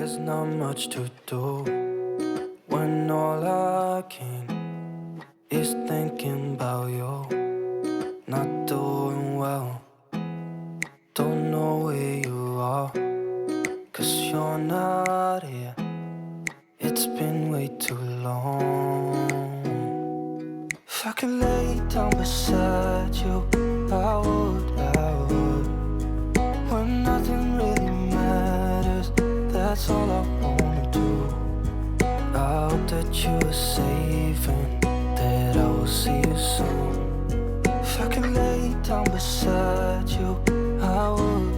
There's not much to do when all I can is thinking about you. Not doing well, don't know where you are, 'cause you're not here. It's been way too long. If I could lay down beside you, I would. When nothing really matters, that's all I wanna do. I hope that you are safe and that I will see you soon. If I could lay down beside you, I would.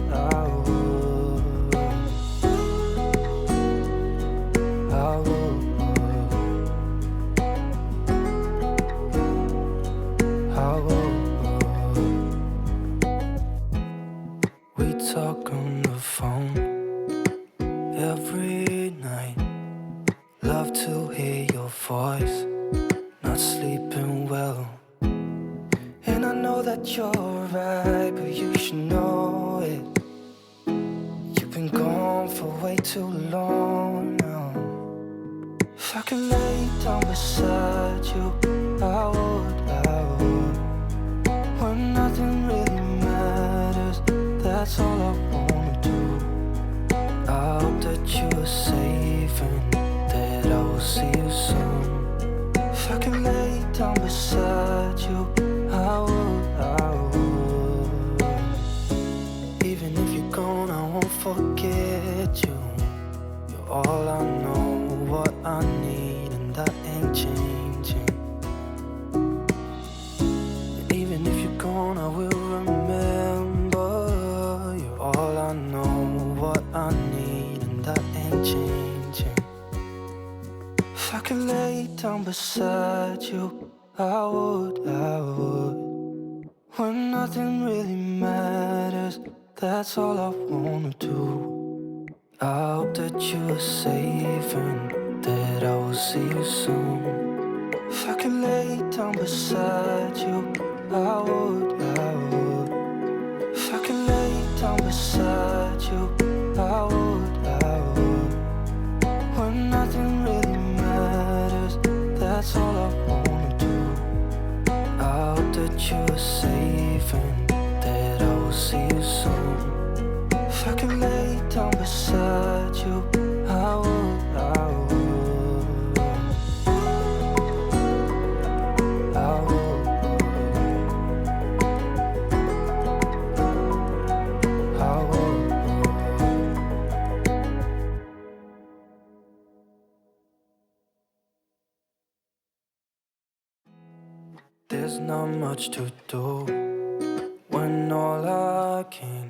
We talk on the phone every night. Love to hear your voice. Not sleeping well, and I know that you're right, but you should know it. You've been gone for way too long now. If I could lay down beside you, I would. When nothing really matters, that's all I wanna do. I hope that you are safe and that I will see you soon. If I can lay down beside you, I would. Even if you're gone, I won't forget you. You're all I know, what I need, and that ain't changing. And even if you're gone, I will remember. You're all I know, what I need, and that ain't changing. If I could lay down beside you, I would. When nothing really matters, that's all I wanna do. I hope that you are safe and that I will see you soon. If I could lay down beside you, I would. If I could lay down beside you, I would. When nothing really matters, that's all I wanna do. I hope that you are safe and that I will see you soon. If I could lay down beside you, I would. There's not much to do when all I can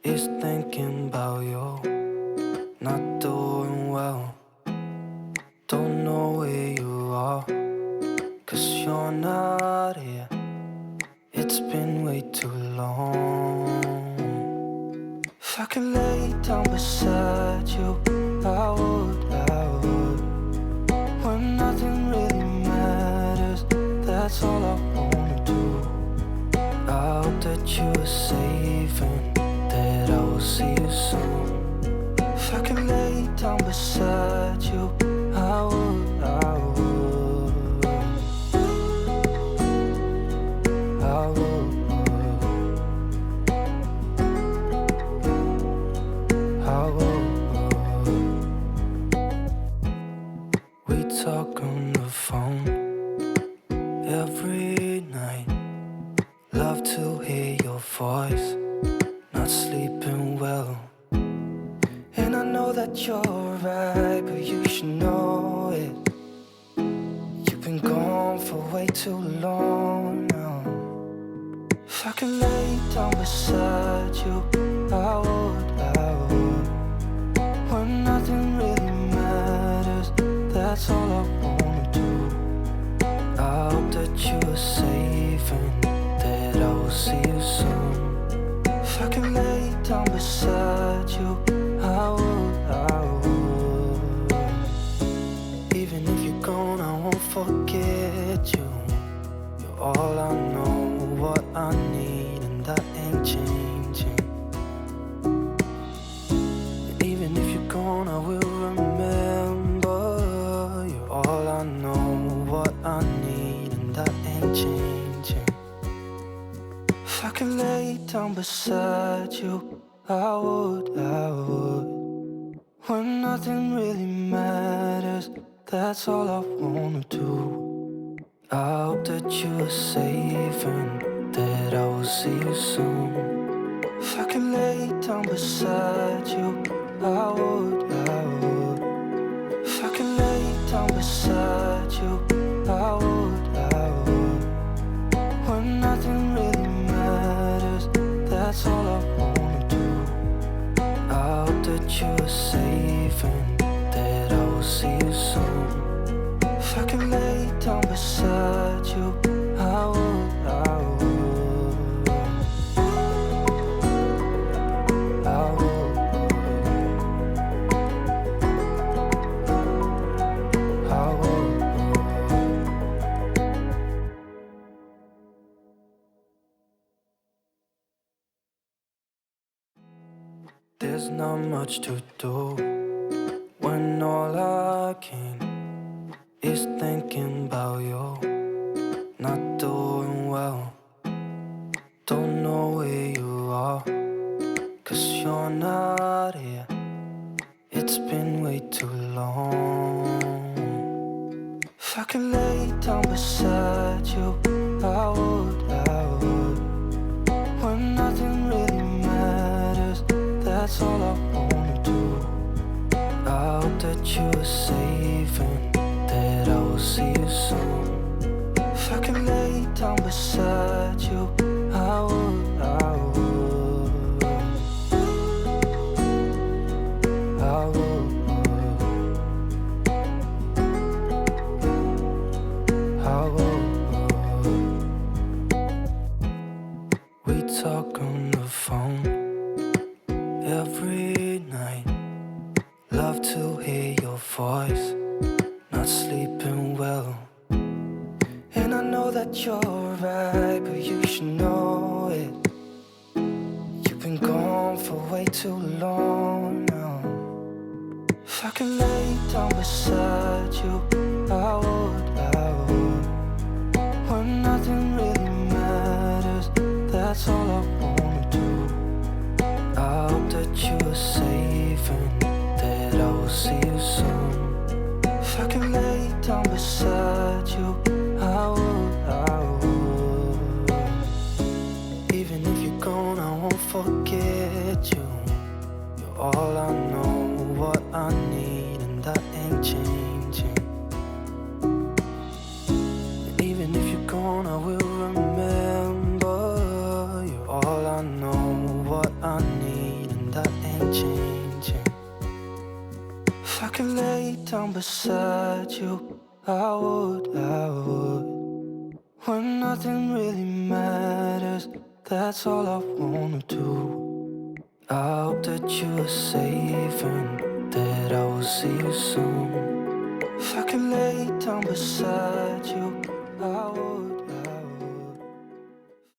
is thinking about you. Not doing well, don't know where you are, 'cause you're not here. It's been way too long. If I could lay down beside you, I would. When nothing really matters, that's all I wanna do. I hope that you are safe and that I will see you soon. If I could lay down beside you, I would. We talk on the phone every night. Love to hear your voice. Not sleeping well, and I know that you're right, but you should know it. You've been gone for way too long now. If I could lay down beside you, I would. When nothing really matters, that's all I wanna do. I hope that you are safe and that I will see you soon. If I could lay down beside you, I would. Even if you're gone, I won't forget you. You're all I know, what I need, and that ain't changing. beside you, I would. When nothing really matters, that's all I wanna do. I hope that you are safe and that I will see you soon. If I could lay down beside you, I would. If I could lay down beside you, I would. When nothing really matters, that's all I wanna do. I hope that you are safe and that I will see you soon. If I could lay down beside you, I would. I would. There's not much to do when all I can is thinking about you. Not doing well, don't know where you are, 'cause you're not here. It's been way too long. If I could lay down beside you, I would. When nothing really matters, that's all I wanna do. I hope that you are safe and that I will see you soon. If I could lay down beside you, I would. I would. I would. I would. We talk on the phone every night. Love to hear your voice, not sleeping well. And I know that you're right, but you should know it. You've been gone for way too long now. If I could lay down beside you, I would. When nothing really matters, that's all I wanna do. I hope that you are safe and that I will see you soon. If I could lay down beside you, I would. Even if you're gone, I won't forget you. You're all I know, what I need, and that ain't changing. And even if you're gone, I will remember. You're all I know, what I need, and that ain't changing. If I could lay down beside you, I would. When nothing really matters, that's all I wanna do. I hope that you are safe and that I will see you soon. If I could lay down beside you, I would.